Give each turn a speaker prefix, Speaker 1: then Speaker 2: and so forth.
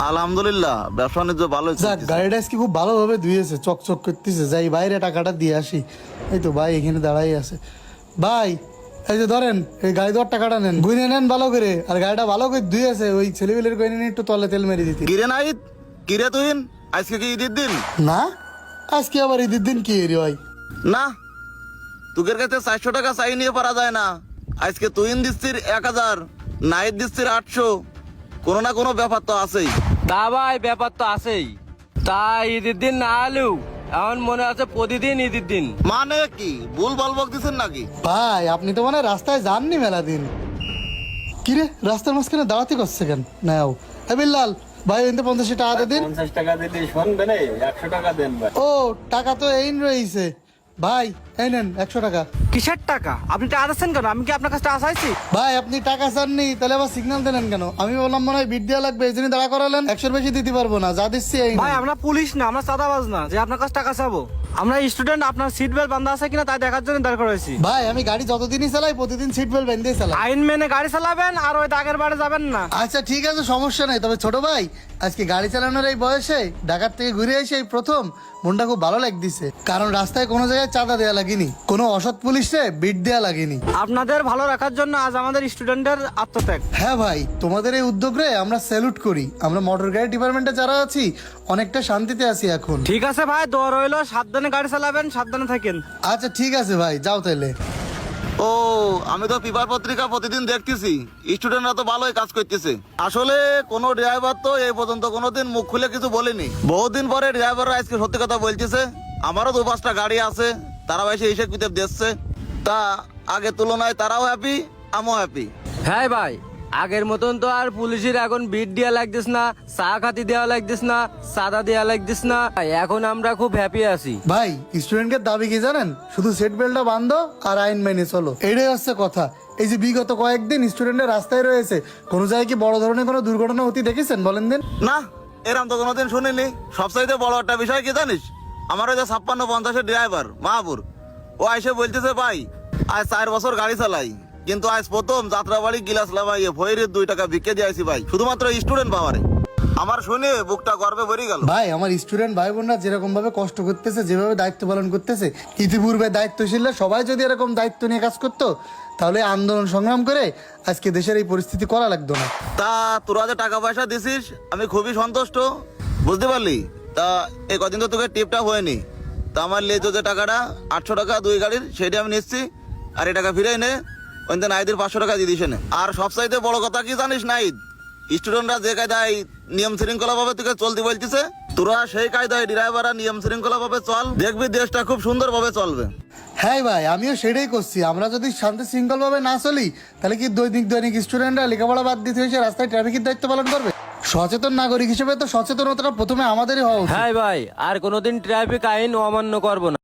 Speaker 1: আলহামদুলিল্লাহ, ব্যবসা বাণিজ্য ভালো
Speaker 2: যাক,
Speaker 1: চলতেছে।
Speaker 2: গাড়িটা আজকে খুব ভালোভাবে ধুয়েছে, চকচক করতেছে। যাই বাইরে টাকাটা দিয়ে আসি। এই তো ভাই এখানে দাঁড়াই আছে। ভাই এই যে ধরেন, এই গাড়ি দেওয়ার টাকাটা নেন, গুনে নেন ভালো করে। আর গাড়িটা ভালো করে ধুয়েছে, ওই ছেলেগুলোর গয়না নিয়ে একটু তলে তেল মেরে দিতে।
Speaker 1: কিরে নাইদ, কিরে তুহিন, আজকে কি ঈদের দিন?
Speaker 2: না, আজকে আবার ঈদের দিন কি রে ভাই?
Speaker 1: না, তোকের কাছে 400 টাকা চাই নিয়ে পারা যায় না। আজকে তুহিন দিচ্ছির 1000, নাইদ দিচ্ছির 800। কোনো না কোনো ব্যাপার তো আছেই।
Speaker 3: তা ভাই ব্যাপার তো আছেই। তা ঈদের দিন না আলু এখন মনে আছে প্রতিদিন ঈদের দিন।
Speaker 1: মানে কি ভুল ভাল বকতেছেন নাকি?
Speaker 2: ভাই আপনি তো মানে রাস্তায় যাননি মেলা দিন। কিরে রাস্তার মাঝখানে দাঁড়াতে করছে কেন? নাও এ বিল্লাল ভাই, এনতে 50 টাকা দিন।
Speaker 4: 50 টাকা দিলে শুনবে না, 100 টাকা দেন ভাই।
Speaker 2: ও টাকা তো এই রয়েছে ভাই, এই নেন 100 টাকা।
Speaker 5: কিসের টাকা? আপনি টাকা দিচ্ছেন কেন? আমি কি আপনার কাছে টাকা চাইছি?
Speaker 2: ভাই আপনি টাকা চাননি, তাহলে আবার সিগন্যাল দিলেন কেন? আমি বললাম মনে হয় বিট দেওয়া লাগবে, এই জন্য দাঁড়া করালেন। 100 বেশি দিতে পারবো না, যা দিচ্ছি এই নেন।
Speaker 5: ভাই আমরা পুলিশ না, আমরা চাঁদাবাজ না যে আপনার কাছে টাকা চাবো। আমরা স্টুডেন্ট, আপনার সিট বেল্ট বান্ধা আছে কিনা তাই দেখার জন্য দাঁড় করেছি।
Speaker 2: ভাই আমি গাড়ি যতদিনই চালাই প্রতিদিন সিট বেল্ট বেঁধে চালাই।
Speaker 5: আইন মেনে গাড়ি চালাবেন আর ওই দাগের বাড়ি যাবেন না।
Speaker 2: আচ্ছা ঠিক আছে, সমস্যা নেই। তবে ছোট ভাই, আজকে গাড়ি চালানোর এই বয়সে ঢাকার থেকে ঘুরে এসে এই প্রথম মনটা খুব ভালো লাগতেছে। কারণ রাস্তায় কোনো জায়গায় চাঁদা দেওয়া লাগেনি, কোনো অসৎ পুলিশে বিট দেওয়া লাগেনি।
Speaker 5: আপনাদের ভালো রাখার জন্য আজ আমাদের স্টুডেন্টের আত্মত্যাগ।
Speaker 2: হ্যাঁ ভাই, তোমাদের এই উদ্যোগে আমরা স্যালুট করি। আমরা মোটর গাড়ি ডিপার্টমেন্টে যারা আছি অনেকটা শান্তিতে আছি এখন।
Speaker 5: ঠিক আছে ভাই, দৌড় রইলো, সাবধানে গাড়ি চালাবেন, সাবধানে থাকেন।
Speaker 2: আচ্ছা ঠিক আছে ভাই, যাও তাহলে।
Speaker 1: ও, আমি তো পেপার পত্রিকা প্রতিদিন দেখতেছি স্টুডেন্টরা তো ভালোই কাজ করতেছে। আসলে কোনো ড্রাইভার তো এই পর্যন্ত কোনোদিন মুখ খুলে কিছু বলেনি। বহুদিন পরে ড্রাইভাররা আজকে সত্যি কথা বলতেছে। আমারও 2-5টা গাড়ি আছে, তারাও এসে হিসেব কিতাব দিচ্ছে। তা আগের তুলনায় তারাও হ্যাপি, আমিও হ্যাপি।
Speaker 3: হ্যাঁ ভাই, আগের মতন তো আর পুলিশের এখন বিট দেওয়া লাগতেছ না, চা খাতি দেওয়া লাগতেছ না, সাদা দেওয়া লাগতেছ না। এখন আমরা খুব হ্যাপি আছি।
Speaker 2: ভাই স্টুডেন্টের দাবি কি জানেন? শুধু সিট বেল্টটা বান্ধো আর আইন মেনে চলো, এটাই হচ্ছে কথা। এই যে বিগত কয়েকদিন স্টুডেন্টের রাস্তায় রয়েছে, কোনো জায়গায় কি বড় ধরনের কোনো দুর্ঘটনা হতে দেখেছেন বলেন দিন?
Speaker 1: না, এরম তো কোনোদিন শুনিনি। সবচাইতে বড় একটা বিষয় কি জানিস? আমার ওই যে 56-50-এর ড্রাইভার মাহাপুর, ও এসে বলতেছে ভাই আজ 4 বছর গাড়ি চালাই, কিন্তু আজ প্রথম যাত্রাবাড়ি গিলাস লাগাইয়ে ফয়ের 2 টাকা ভিক্ষে দিয়েছি ভাই, শুধুমাত্র স্টুডেন্ট পাওয়ারে। আমার শুনে বুকটা গর্বে ভরে গেল।
Speaker 2: ভাই আমার স্টুডেন্ট ভাই বোনরা যেরকম ভাবে কষ্ট করতেছে, যেভাবে দায়িত্ব পালন করতেছে, ইতিপূর্বে দায়িত্বশীলরা সবাই যদি এরকম দায়িত্ব নিয়ে কাজ করতো, তাহলে আন্দোলন সংগ্রাম করে আজকে দেশের এই পরিস্থিতি করা লাগতো না।
Speaker 1: তা তোরা যে টাকা পয়সা দিছিস আমি খুবই সন্তুষ্ট, বুঝতে পারলি? তা এই কদিন তো তোকে টিপটা হয়নি। তা আমার লেজো যে টাকাটা 800 টাকা 2 গাড়ির, সেটা আমি নিচ্ছি। আর এই টাকা ফিরে নে, ওই নাইদের 500 টাকা দিয়ে দিস নে। আর সবচাইতে বড় কথা কি জানিস নাইদ? স্টুডেন্টরা যে কায়দায় নিয়ম শৃঙ্খলা ভাবে তোকে চলতে বলতেছে, তোরা সেই কায়দায় ড্রাইভাররা নিয়ম শৃঙ্খলা ভাবে চল, দেখবি দেশটা খুব সুন্দর ভাবে চলবে।
Speaker 2: হ্যাঁ ভাই, আমিও সেটাই করছি। আমরা যদি শান্তি শৃঙ্খল ভাবে না চলি, তাহলে কি দৈনিক দৈনিক স্টুডেন্টরা লেখাপড়া বাদ দিতে এসে রাস্তায় ট্রাফিকের দায়িত্ব পালন করবে? সচেতন নাগরিক হিসেবে তো সচেতনতাটা প্রথমে আমাদেরই হওয়া উচিত।
Speaker 3: হ্যাঁ ভাই, আর কোনোদিন ট্রাফিক আইন অমান্য করব না।